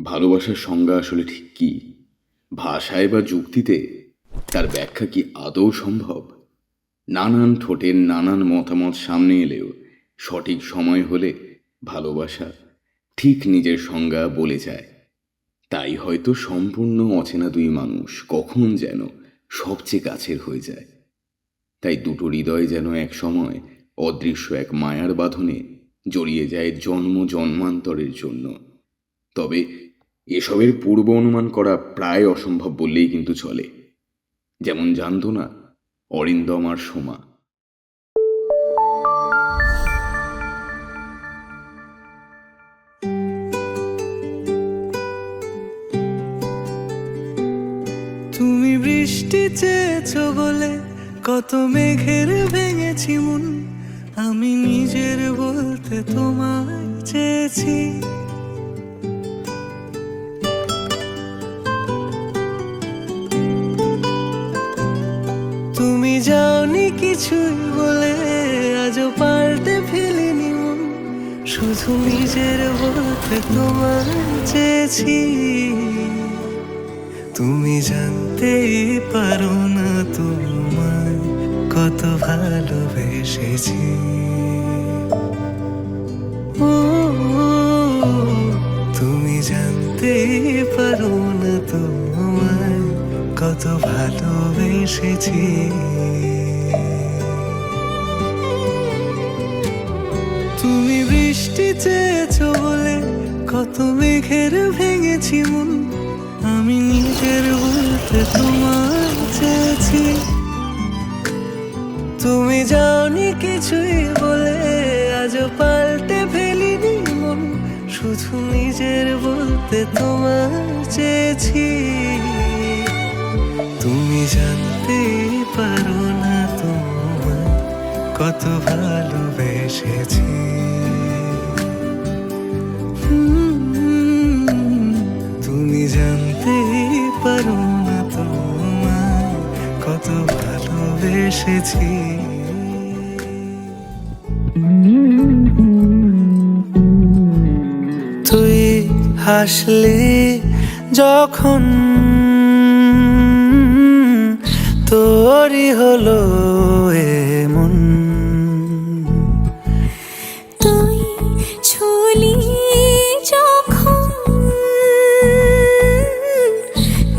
ভালোবাসার সংজ্ঞা আসলে ঠিক কি? ভাষায় বা যুক্তিতে তার ব্যাখ্যা কি আদৌ সম্ভব? নানান ঠোঁটের নানান মতামত সামনে এলেও সঠিক সময় হলে ভালোবাসা ঠিক নিজের সংজ্ঞা বলে যায়। তাই হয়তো সম্পূর্ণ অচেনা দুই মানুষ কখন যেন সবচেয়ে কাছের হয়ে যায়। তাই দুটো হৃদয় যেন এক সময় অদৃশ্য এক মায়ার বাঁধনে জড়িয়ে যায় জন্ম জন্মান্তরের জন্য। তবে এসবের পূর্ব অনুমান করা প্রায় অসম্ভব বললেই কিন্তু চলে। যেমন জানতো না অরিন্দম আর সোমা। তুমি বৃষ্টি চেয়েছো বলে কত মেঘের ভেঙেছি মন, আমি নিজের বলতে তোমায় চেয়েছি। তুমি যাওনি কিছুই বলে আজও পাল্টে ফেলিনি মন, শুধু নিজের বলতে তোমায় চেয়েছি। তুমি জানতেই পারো না তোমায় কত ভালোবেসেছি। ও তুমি জানতেই পারো না তোমায় কত ভালোবেসেছি। তুমি বৃষ্টি চেয়েছো বলে কত মেঘের ভেঙেছি মন, আমি নিজের বলতে তোমায় চেয়েছি। তুমি যাওনি কিছুই বলে আজও পাল্টে ফেলিনি মন, শুধু নিজের বলতে তোমায় চেয়েছি। তুমি জানতে পারো না তোমায় কত ভালোবেসেছি। তুমি জানতে পারো না তোমায় কত ভালোবেসেছি। তুই হাসলি যখন তোরই হলো এমন, তুই ছুলি যখন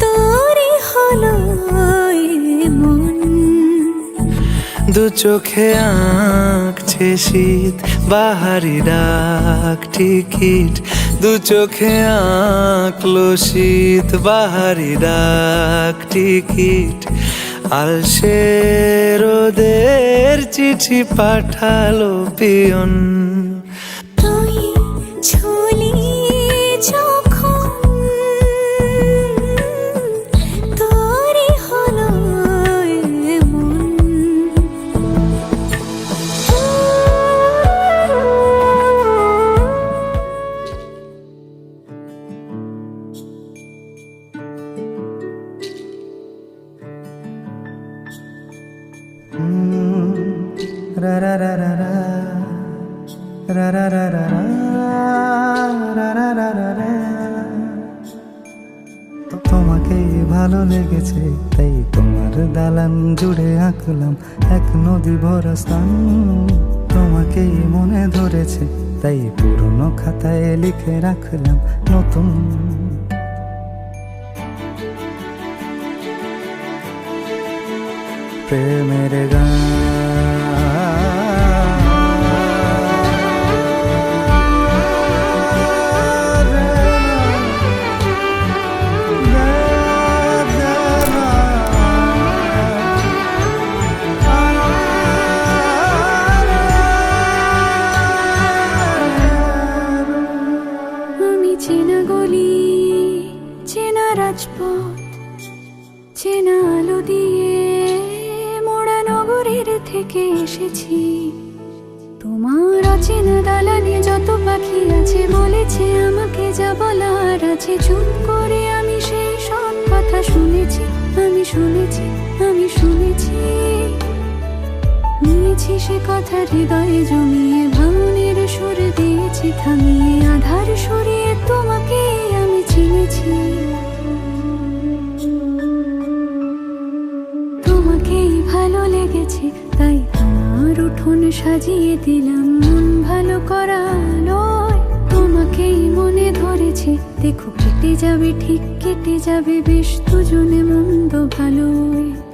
তোরই হলো মন। দু চোখে আঁকছে শীত বাহারি ডাক টিকিট, দু চোখে আঁকলো শীত বাহারি ডাক টিকিট। আলসে রোদের চিঠি পাঠালো পিয়ন, তুই ছুলি যখন তোরই হলো মন। রা রা রা রা রা রা রা রা রা রা রা রা রা রা। তোমাকে ভালো লেগেছে তাই তোমার দালান জুড়ে আঁকলাম এক নদী ভরা স্থান। তোমাকে মনে ধরেছে তাই পুরনো খাতায় লিখে রাখলাম নতুন। প্রেমের গান চেনা গলি চেনা রাজপথ চেনা আলো দিয়ে মোড়া নগরের থেকে এসেছি। তোমার অচেনা দালানে যত পাখি আছে বলেছে আমাকে যা বলার আছে। চুপ করে আমি সেই সব কথা শুনেছি, আমি শুনেছি, আমি শুনেছি। নিয়েছি সে কথা হৃদয়ে জমিয়ে ভাঙনের সুর দিয়েছি থামিয়ে আধার সরিয়ে তোমাকে আমি চিনি। সাজিয়ে দিলাম মন ভালো করা আলোয়। তোমাকেই মনে ধরেছে, দেখো কেটে যাবে, ঠিক কেটে যাবে বেশ দুজনে মন্দ ভালোয়।